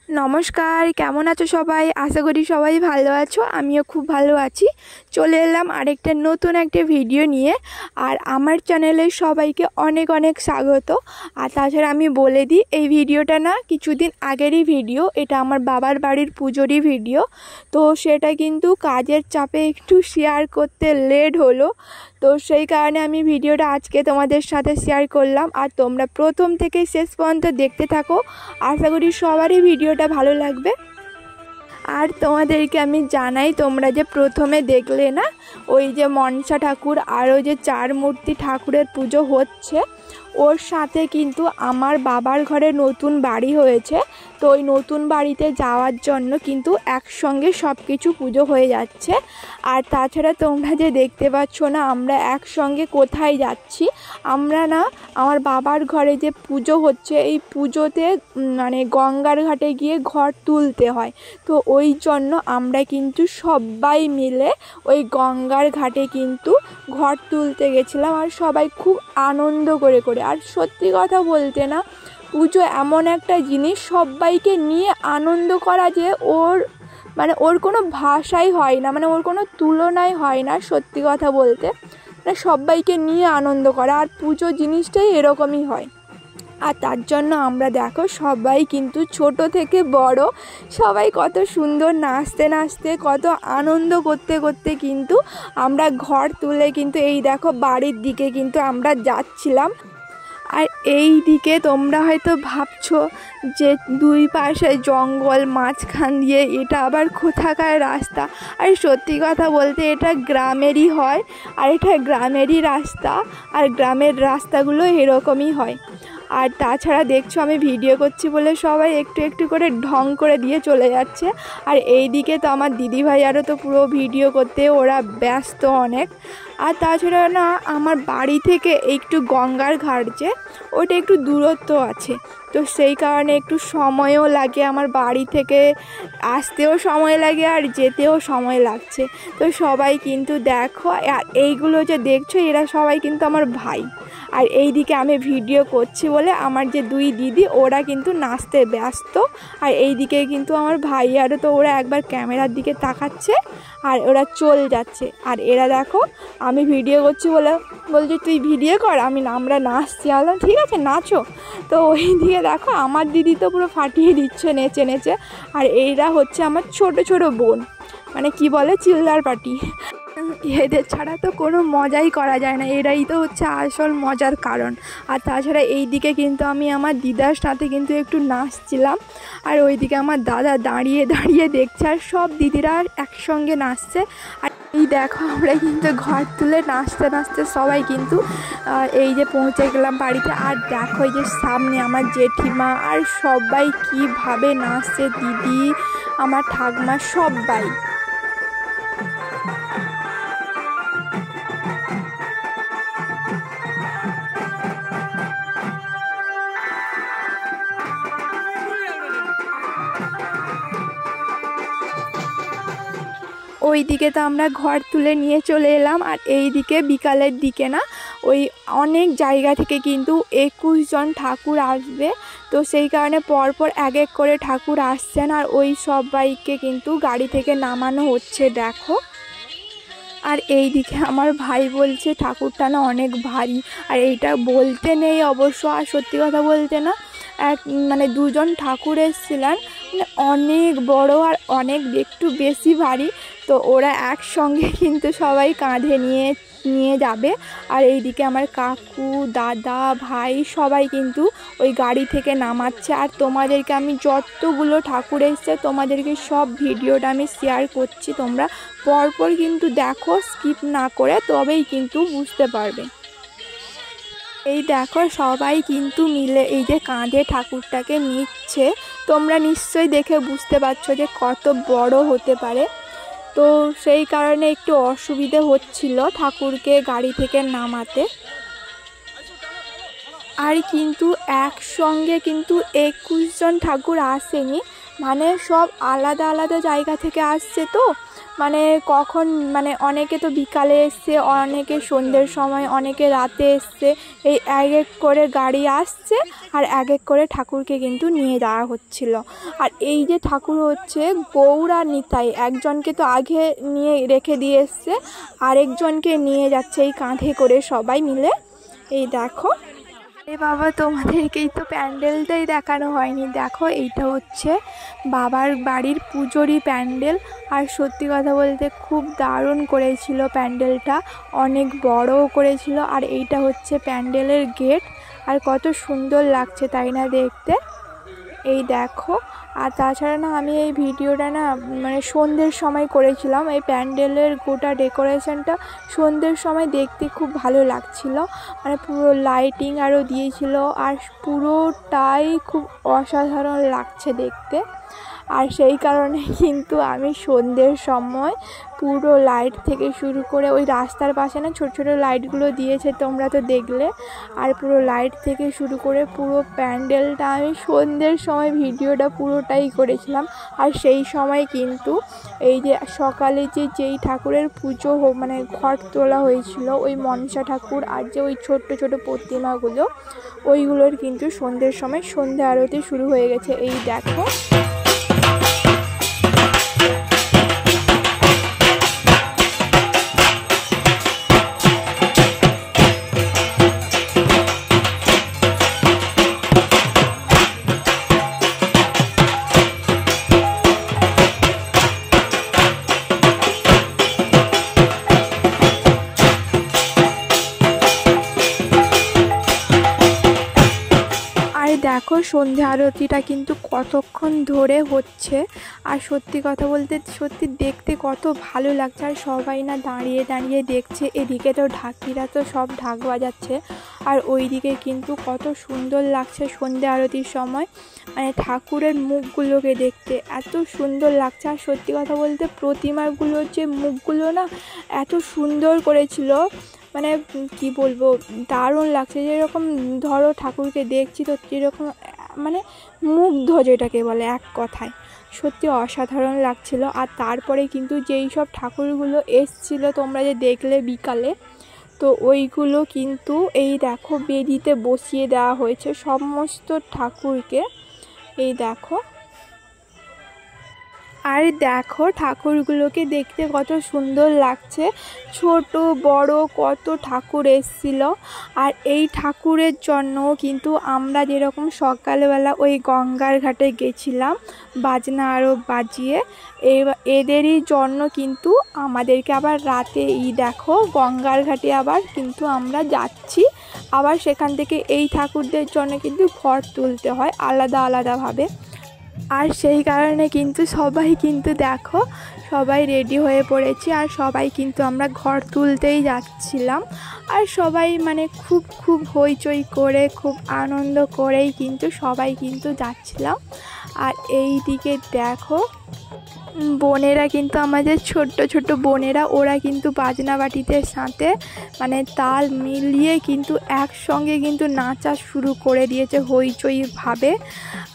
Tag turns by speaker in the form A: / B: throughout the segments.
A: নমস্কার, কেমন আছো সবাই? আশা করি সবাই ভালো আছো। আমিও খুব ভালো আছি। চলে এলাম আরেকটা নতুন একটা ভিডিও নিয়ে। আর আমার চ্যানেলে সবাইকে অনেক অনেক স্বাগত। আর তাছাড়া আমি বলে দিই, এই ভিডিওটা না কিছুদিন আগেরই ভিডিও। এটা আমার বাবার বাড়ির পুজোরই ভিডিও। তো সেটা কিন্তু কাজের চাপে একটু শেয়ার করতে লেট হলো। তো সেই কারণে আমি ভিডিওটা আজকে তোমাদের সাথে শেয়ার করলাম। আর তোমরা প্রথম থেকে শেষ পর্যন্ত দেখতে থাকো। আশা করি সবারই ভিডিওটা ভালো লাগবে। আর তোমাদেরকে আমি জানাই, তোমরা যে প্রথমে দেখলে না ওই যে মনসা ঠাকুর আর ওই যে চার মূর্তি ঠাকুরের পুজো হচ্ছে, ওর সাথে কিন্তু আমার বাবার ঘরে নতুন বাড়ি হয়েছে। তো ওই নতুন বাড়িতে যাওয়ার জন্য কিন্তু একসঙ্গে সব কিছু পুজো হয়ে যাচ্ছে। আর তাছাড়া তোমরা যে দেখতে পাচ্ছ না আমরা একসঙ্গে কোথায় যাচ্ছি, আমরা না আমার বাবার ঘরে যে পুজো হচ্ছে এই পুজোতে মানে গঙ্গার ঘাটে গিয়ে ঘর তুলতে হয়। তো ওই জন্য আমরা কিন্তু সবাই মিলে ওই গঙ্গার ঘাটে কিন্তু ঘর তুলতে গেছিলাম। আর সবাই খুব আনন্দ করে করে। আর সত্যি কথা বলতে না, পুজো এমন একটা জিনিস, সবাইকে নিয়ে আনন্দ করা যে ওর কোনো ভাষাই হয় না, মানে ওর কোনো তুলনাই হয় না। সত্যি কথা বলতে মানে সবাইকে নিয়ে আনন্দ করা, আর পুজো জিনিসটাই এরকমই হয়। আর তার জন্য আমরা দেখো সবাই কিন্তু ছোট থেকে বড় সবাই কত সুন্দর নাচতে নাচতে কত আনন্দ করতে করতে কিন্তু আমরা ঘর তুলে কিন্তু এই দেখো বাড়ির দিকে কিন্তু আমরা যাচ্ছিলাম। আর এই দিকে তোমরা হয়তো ভাবছো যে দুই পাশে জঙ্গল, মাঝখান দিয়ে এটা আবার কোথাকার রাস্তা। আর সত্যি কথা বলতে এটা গ্রামেরই হয়, আর এটা গ্রামেরই রাস্তা। আর গ্রামের রাস্তাগুলো এরকমই হয়। আর তাছাড়া দেখছো আমি ভিডিও করছি বলে সবাই একটু একটু করে ঢং করে দিয়ে চলে যাচ্ছে। আর এই দিকে তো আমার দিদিভাই আরও তো পুরো ভিডিও করতে ওরা ব্যস্ত অনেক। আর তাছাড়া না আমার বাড়ি থেকে একটু গঙ্গার ঘাট যে ওটা একটু দূরত্ব আছে, তো সেই কারণে একটু সময়ও লাগে। আমার বাড়ি থেকে আসতেও সময় লাগে আর যেতেও সময় লাগছে। তো সবাই কিন্তু দেখো, আর এইগুলো যে দেখছো এরা সবাই কিন্তু আমার ভাই। আর এই দিকে আমি ভিডিও করছি বলে আমার যে দুই দিদি ওরা কিন্তু নাচতে ব্যস্ত। আর এই দিকে কিন্তু আমার ভাই আরও তো ওরা একবার ক্যামেরার দিকে তাকাচ্ছে আর ওরা চলে যাচ্ছে। আর এরা দেখো আমি ভিডিও করছি বলে বলছে তুই ভিডিও কর, আমরা নাচছি। আলাম ঠিক আছে নাচো। তো ওই দিকে দেখো আমার দিদি তো পুরো ফাটিয়ে দিচ্ছে নেচে নেচে। আর এইরা হচ্ছে আমার ছোট ছোট বোন, মানে কি বলে চিল্লার পার্টি। এদের ছাড়া তো কোনো মজাই করা যায় না, এরাই তো হচ্ছে আসল মজার কারণ। আর তাছাড়া এই দিকে কিন্তু আমি আমার দিদার সাথে কিন্তু একটু নাচছিলাম। আর ওইদিকে আমার দাদা দাঁড়িয়ে দাঁড়িয়ে দেখছে আর সব দিদিরা একসঙ্গে নাচছে। আর এই দেখো আমরা কিন্তু ঘর তুলে নাচতে নাচতে সবাই কিন্তু এই যে পৌঁছে গেলাম বাড়িতে। আর দেখো এই যে সামনে আমার জেঠিমা আর সবাই কীভাবে নাচছে, দিদি আমার ঠাকমা সবাই। ওই দিকে তো আমরা ঘর তুলে নিয়ে চলে এলাম। আর এই দিকে বিকালের দিকে না ওই অনেক জায়গা থেকে কিন্তু 21 জন ঠাকুর আসবে। তো সেই কারণে পরপর এক এক করে ঠাকুর আসছেন আর ওই সবাইকে কিন্তু গাড়ি থেকে নামানো হচ্ছে দেখো। আর এই দিকে আমার ভাই বলছে ঠাকুরটা না অনেক ভারী। আর এইটা বলতে নেই অবশ্য, আর সত্যি কথা বলতে না মানে দুজন ঠাকুর এসেছিলেন, মানে অনেক বড় আর অনেক একটু বেশি ভারী। তো ওরা একসঙ্গে কিন্তু সবাই কাঁধে নিয়ে যাবে। আর এইদিকে আমার কাকু, দাদা, ভাই সবাই কিন্তু ওই গাড়ি থেকে নামাচ্ছে। আর তোমাদেরকে আমি যতগুলো ঠাকুর এসছে তোমাদেরকে সব ভিডিওটা আমি শেয়ার করছি, তোমরা পরপর কিন্তু দেখো, স্কিপ না করে, তবেই কিন্তু বুঝতে পারবে। এই দেখো সবাই কিন্তু মিলে এই যে কাঁধে ঠাকুরটাকে নিচ্ছে, তোমরা নিশ্চয়ই দেখে বুঝতে পারছো যে কত বড় হতে পারে। তো সেই কারণে একটু অসুবিধে হচ্ছিল ঠাকুরকে গাড়ি থেকে নামাতে। আর কিন্তু একসঙ্গে কিন্তু 21 জন ঠাকুর আসেনি, মানে সব আলাদা আলাদা জায়গা থেকে আসছে। তো মানে কখন মানে অনেকে তো বিকালে এসছে, অনেকে সন্ধ্যের সময়, অনেকে রাতে এসছে। এই এক এক করে গাড়ি আসছে আর এক এক করে ঠাকুরকে কিন্তু নিয়ে যাওয়া হচ্ছিল। আর এই যে ঠাকুর হচ্ছে গৌর আর নিতাই, একজনকে তো আগে নিয়ে রেখে দিয়ে এসছে, আরেকজনকে নিয়ে যাচ্ছে এই কাঁধে করে সবাই মিলে। এই দেখো বাবা, তোমাদেরকেই তো প্যান্ডেলটাই দেখানো হয়নি। দেখো এইটা হচ্ছে বাবার বাড়ির পুজোরই প্যান্ডেল। আর সত্যি কথা বলতে খুব দারুণ করেছিল প্যান্ডেলটা, অনেক বড়ও করেছিল। আর এইটা হচ্ছে প্যান্ডেলের গেট, আর কত সুন্দর লাগছে তাই না দেখতে। এই দেখো, আর তাছাড়া না আমি এই ভিডিওটা না মানে সন্ধ্যের সময় করেছিলাম। এই প্যান্ডেলের গোটা ডেকোরেশনটা সন্ধ্যের সময় দেখতে খুব ভালো লাগছিল, মানে পুরো লাইটিং আরও দিয়েছিল, আর পুরোটাই খুব অসাধারণ লাগছে দেখতে। আর সেই কারণে কিন্তু আমি সন্ধ্যের সময় পুরো লাইট থেকে শুরু করে ওই রাস্তার পাশে না ছোটো ছোটো লাইটগুলো দিয়েছে, তোমরা তো দেখলে। আর পুরো লাইট থেকে শুরু করে পুরো প্যান্ডেলটা আমি সন্ধ্যের সময় ভিডিওটা পুরোটাই করেছিলাম। আর সেই সময় কিন্তু এই যে সকালে যেই ঠাকুরের পুজো মানে ঘট তোলা হয়েছিল, ওই মনসা ঠাকুর আর যে ওই ছোট্ট ছোট প্রতিমাগুলো, ওইগুলোর কিন্তু সন্ধ্যের সময় সন্ধ্যা আরতি শুরু হয়ে গেছে। এই দেখো দেখো সন্ধ্যা আরতিটা কিন্তু কতক্ষণ ধরে হচ্ছে। আর সত্যি কথা বলতে সত্যি দেখতে কত ভালো লাগছে। আর সবাই না দাঁড়িয়ে দাঁড়িয়ে দেখছে। এদিকে তো ঢাকিরা তো সব ঢাক বাজাচ্ছে, আর ওইদিকে কিন্তু কত সুন্দর লাগছে সন্ধ্যা আরতির সময়, মানে ঠাকুরের মুখগুলোকে দেখতে এত সুন্দর লাগছে। আর সত্যি কথা বলতে প্রতিমাগুলোর যে মুখগুলো না এত সুন্দর করেছিল, মানে কি বলবো, দারুণ লাগছে। যেরকম ধরো ঠাকুরকে দেখছি তো যেরকম মানে মুগ্ধ যেটাকে বলে এক কথায়, সত্যি অসাধারণ লাগছিল। আর তারপরে কিন্তু যেই সব ঠাকুরগুলো এসছিল তোমরা যে দেখলে বিকালে, তো ওইগুলো কিন্তু এই দেখো বেদিতে বসিয়ে দেওয়া হয়েছে সমস্ত ঠাকুরকে। এই দেখো, আর দেখো ঠাকুরগুলোকে দেখতে কত সুন্দর লাগছে, ছোট বড় কত ঠাকুর এসেছিল। আর এই ঠাকুরের জন্য কিন্তু আমরা যেরকম সকালবেলা ওই গঙ্গার ঘাটে গেছিলাম বাজনা আরও বাজিয়ে, এদেরই জন্য কিন্তু আমাদেরকে আবার রাতে দেখো গঙ্গার ঘাটে আবার কিন্তু আমরা যাচ্ছি। আবার সেখান থেকে এই ঠাকুরদের জন্য কিন্তু ঘর তুলতে হয় আলাদা আলাদাভাবে। আর সেই কারণে কিন্তু সবাই কিন্তু দেখো সবাই রেডি হয়ে পড়েছি, আর সবাই কিন্তু আমরা ঘর তুলতেই যাচ্ছিলাম। আর সবাই মানে খুব হইচই করে খুব আনন্দ করেই কিন্তু সবাই কিন্তু যাচ্ছিলাম। আর এই দিকে দেখো বোনেরা কিন্তু আমাদের ছোট্ট ছোট্ট বোনেরা, ওরা কিন্তু বাজনা বাটিদের সাথে মানে তাল মিলিয়ে কিন্তু একসঙ্গে কিন্তু নাচা শুরু করে দিয়েছে হইচইভাবে।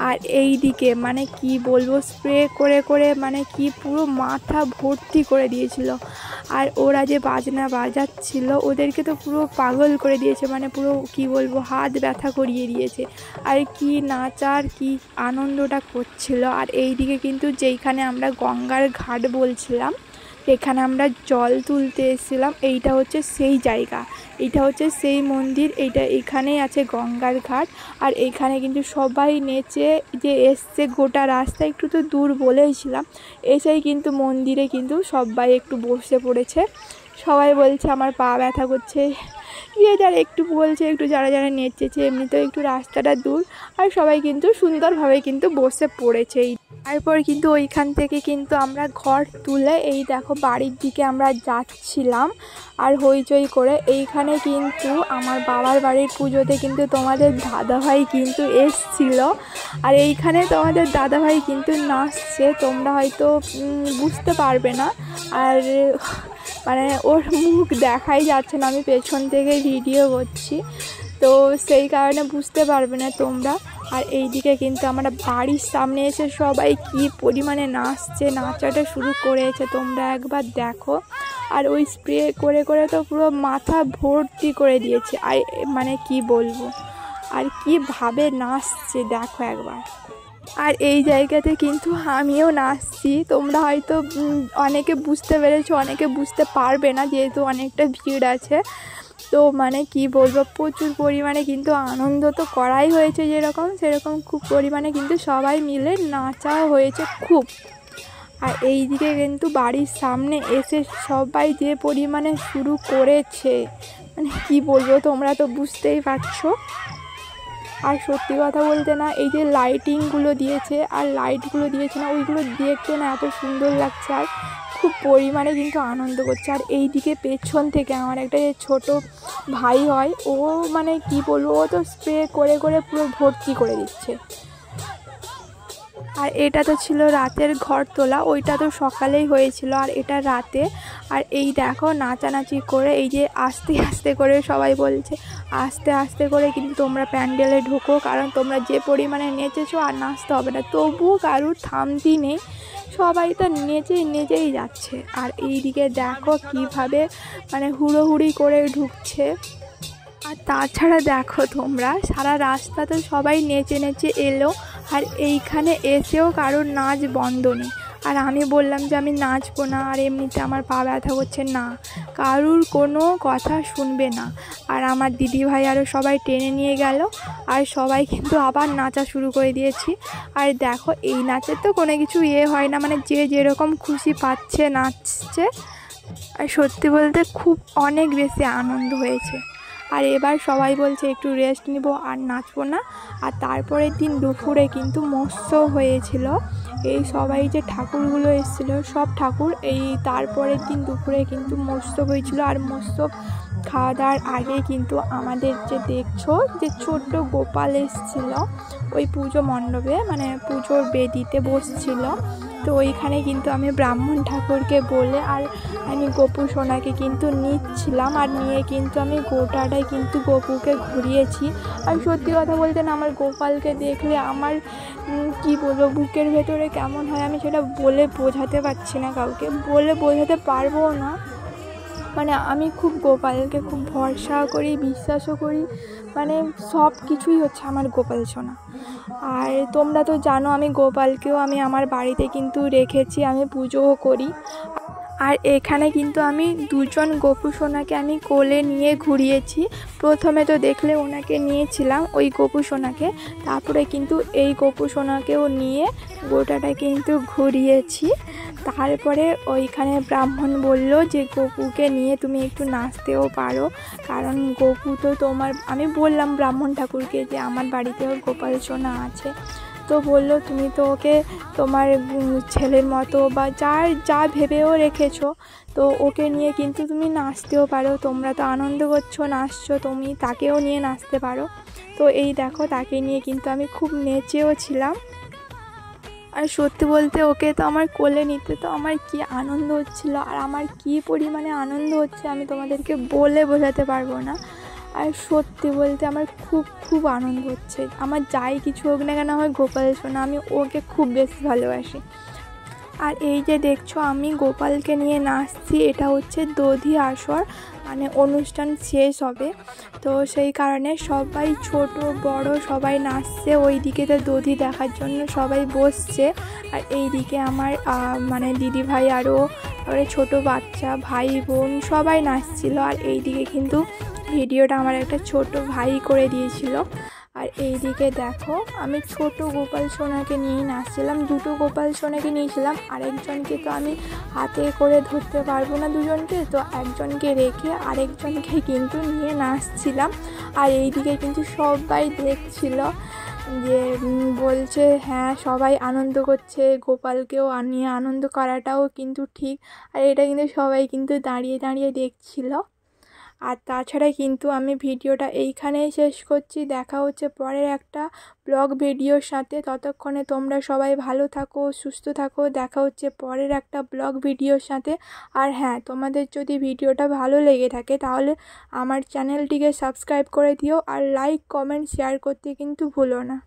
A: আর এই দিকে মানে কি বলবো, স্প্রে করে করে মানে কি পুরো মাথা ভর্তি করে দিয়েছিল। আর ওরা যে বাজনা বাজাচ্ছিল ওদেরকে তো পুরো পাগল করে দিয়েছে, মানে পুরো কি বলবো হাত ব্যথা করিয়ে দিয়েছে। আর কি নাচার কি আনন্দটা করছিল। আর এই দিকে কিন্তু যেইখানে আমরা গঙ্গার ঘাট বলছিলাম, এখানে আমরা জল তুলতে এসেছিলাম, এইটা হচ্ছে সেই জায়গা, এইটা হচ্ছে সেই মন্দির, এখানেই আছে গঙ্গার ঘাট। আর এইখানে কিন্তু সবাই নেচে যে এসছে, গোটা রাস্তা একটু তো দূর বলেইছিলাম, এসেই কিন্তু মন্দিরে কিন্তু সবাই একটু বসে পড়েছে। সবাই বলছে আমার পা ব্যথা করছে, যারা একটু বলছে, একটু যারা যারা নেচেছে, এমনিতেও একটু রাস্তাটা দূর। আর সবাই কিন্তু সুন্দরভাবে কিন্তু বসে পড়েছে। তারপর কিন্তু ওইখান থেকে কিন্তু আমরা ঘর তুলে এই দেখো বাড়ির দিকে আমরা যাচ্ছিলাম আর হইচই করে। এইখানে কিন্তু আমার বাবার বাড়ির পুজোতে কিন্তু তোমাদের দাদাভাই কিন্তু এসছিল, আর এইখানে তোমাদের দাদাভাই কিন্তু নাচছে, তোমরা হয়তো বুঝতে পারবে না। আর মানে ওর মুখ দেখাই যাচ্ছে না, আমি পেছন থেকে ভিডিও করছি। তো তো সেই কারণে বুঝতে পারবে না তোমরা। আর এইদিকে কিন্তু আমরা বাড়ির সামনে এসে সবাই কি পরিমাণে নাচছে, নাচাটা শুরু করেছে তোমরা একবার দেখো। আর ওই স্প্রে করে করে তো পুরো মাথা ভর্তি করে দিয়েছে। আর মানে কি বলবো, আর কীভাবে নাচছে দেখো একবার। আর এই জায়গাতে কিন্তু আমিও নাচছি, তোমরা হয়তো অনেকে বুঝতে পেরেছো, অনেকে বুঝতে পারবে না যেহেতু অনেকটা ভিড় আছে। তো মানে কি বলবো, প্রচুর পরিমাণে কিন্তু আনন্দ তো করাই হয়েছে, যেরকম সেরকম খুব পরিমাণে কিন্তু সবাই মিলে নাচাও হয়েছে খুব। আর এই দিকে কিন্তু বাড়ির সামনে এসে সবাই যে পরিমাণে শুরু করেছে, মানে কি বলবো, তোমরা তো বুঝতেই পারছো। আর সত্যি কথা বলতে না, এই যে লাইটিংগুলো দিয়েছে আর লাইটগুলো দিয়েছে না, ওইগুলো দেখতে না এত সুন্দর লাগছে, আর খুব পরিমাণে কিন্তু আনন্দ করছে। আর এই দিকে পেছন থেকে আমার একটা যে ছোটো ভাই হয়, ও মানে কি বলবো, ও তো স্প্রে করে করে পুরো ভর্তি করে দিচ্ছে। আর এটা তো ছিল রাতের ঘর তোলা, ওইটা তো সকালেই হয়েছিল, আর এটা রাতে। আর এই দেখো নাচানাচি করে, এই যে আস্তে আস্তে করে সবাই বলছে আস্তে আস্তে করে কিন্তু তোমরা প্যান্ডেলে ঢোকো, কারণ তোমরা যে পরিমাণে নেচেছো আর নাচতে হবে না। তবুও কারুর থামতি নেই, সবাই তো নেচেই যাচ্ছে। আর এই দিকে দেখো কিভাবে মানে হুড়োহুড়ি করে ঢুকছে। আর তাছাড়া দেখো তোমরা সারা রাস্তাতে সবাই নেচে নেচে এলো, আর এইখানে এসেও কারোর নাচ বন্ধ নেই। আর আমি বললাম যে আমি নাচবো না, আর এমনিতে আমার পা ব্যথা করছে, না, কারুর কোনো কথা শুনবে না। আর আমার দিদিভাই আরও সবাই টেনে নিয়ে গেল, আর সবাই কিন্তু আবার নাচা শুরু করে দিয়েছি। আর দেখো এই নাচের তো কোনো কিছু হয় না, মানে যে যেরকম খুশি পাচ্ছে নাচছে। আর সত্যি বলতে খুব অনেক বেশি আনন্দ হয়েছে। আর এবার সবাই বলছে একটু রেস্ট নিব আর নাচবো না। আর তারপরের দিন দুপুরে কিন্তু মৎস্য হয়েছিল, এই সবাই যে ঠাকুরগুলো এসেছিলো সব ঠাকুর, এই তারপরের দিন দুপুরে কিন্তু মৎস্য হয়েছিল। আর মৎস্য খাওয়া দাওয়ার আগে কিন্তু আমাদের যে দেখছো যে ছোট্ট গোপাল এসেছিল ওই পুজো মণ্ডপে, মানে পুজোর বেদিতে বসছিল। তো ওইখানে কিন্তু আমি ব্রাহ্মণ ঠাকুরকে বলে আর আমি গপু সোনাকে কিন্তু নিচ্ছিলাম, আর নিয়ে কিন্তু আমি গোটাটাই কিন্তু গপুকে ঘুরিয়েছি। আর সত্যি কথা বলতে না, আমার গোপালকে দেখলে আমার কি বলবো, বুকের ভেতরে কেমন হয় আমি সেটা বলে বোঝাতে পারছি না, কাউকে বলে বোঝাতে পারবো না। মানে আমি খুব গোপালকে খুব ভরসা করি, বিশ্বাসও করি, মানে সব কিছুই হচ্ছে আমার গোপাল সোনা। আর তোমরা তো জানো আমি গোপালকেও আমি আমার বাড়িতে কিন্তু রেখেছি, আমি পুজোও করি। আর এখানে কিন্তু আমি দুজন গপু সোনাকে আমি কোলে নিয়ে ঘুরিয়েছি। প্রথমে তো দেখলে ওনাকে নিয়েছিলাম ওই গপু সোনাকে, তারপরে কিন্তু এই গপু সোনাকেও নিয়ে গোটাটা কিন্তু ঘুরিয়েছি। তারপরে ওইখানে ব্রাহ্মণ বলল যে গপুকে নিয়ে তুমি একটু নাচতেও পারো, কারণ গপু তো তোমার, আমি বললাম ব্রাহ্মণ ঠাকুরকে যে আমার বাড়িতেও গোপাল সোনা আছে। তো বললো তুমি তো ওকে তোমার ছেলের মতো বা যা ভেবেও রেখেছো, তো ওকে নিয়ে কিন্তু তুমি নাচতেও পারো, তোমরা তো আনন্দ করছো নাচছো, তুমি তাকেও নিয়ে নাচতে পারো। তো এই দেখো তাকে নিয়ে কিন্তু আমি খুব নেচেও ছিলাম। আর সত্যি বলতে ওকে তো আমার কোলে নিতে তো আমার কি আনন্দ হচ্ছিলো, আর আমার কি পরিমাণে আনন্দ হচ্ছে আমি তোমাদেরকে বলে বোঝাতে পারবো না। আর সত্যি বলতে আমার খুব খুব আনন্দ হচ্ছে, আমার যাই কিছু হোক না কেন আমার গোপাল সোনা, আমি ওকে খুব বেশি ভালোবাসি। আর এই যে দেখছো আমি গোপালকে নিয়ে নাচছি, এটা হচ্ছে দধি আসর, মানে অনুষ্ঠান শেষ হবে, তো সেই কারণে সবাই ছোট বড় সবাই নাচছে। ওই দিকে তো দধি দেখার জন্য সবাই বসছে, আর এই দিকে আমার মানে দিদিভাই আরও ছোটো বাচ্চা ভাই বোন সবাই নাচছিল। আর এই দিকে কিন্তু ভিডিওটা আমার একটা ছোট ভাই করে দিয়েছিল। আর এই দিকে দেখো আমি ছোট গোপাল সোনাকে নিয়েই নাচছিলাম, দুটো গোপাল সোনাকে নিয়েছিলাম, আরেকজনকে তো আমি হাতে করে ধরতে পারবো না দুজনকে, তো একজনকে রেখে আরেকজনকে কিন্তু নিয়ে নাচছিলাম। আর এই দিকে কিন্তু সবাই দেখছিল, যে বলছে হ্যাঁ সবাই আনন্দ করছে, গোপালকেও নিয়ে আনন্দ করাটাও কিন্তু ঠিক। আর এটা কিন্তু সবাই কিন্তু দাঁড়িয়ে দাঁড়িয়ে দেখছিল। আর তাছাড়া কিন্তু আমি ভিডিওটা এইখানেই শেষ করছি। দেখা হচ্ছে পরের একটা ব্লগ ভিডিওর সাথে। ততক্ষণে তোমরা সবাই ভালো থাকো, সুস্থ থাকো। দেখা হচ্ছে পরের একটা ব্লগ ভিডিওর সাথে। আর হ্যাঁ, তোমাদের যদি ভিডিওটা ভালো লেগে থাকে তাহলে আমার চ্যানেলটিকে সাবস্ক্রাইব করে দিও, আর লাইক, কমেন্ট, শেয়ার করতে কিন্তু ভুলো না।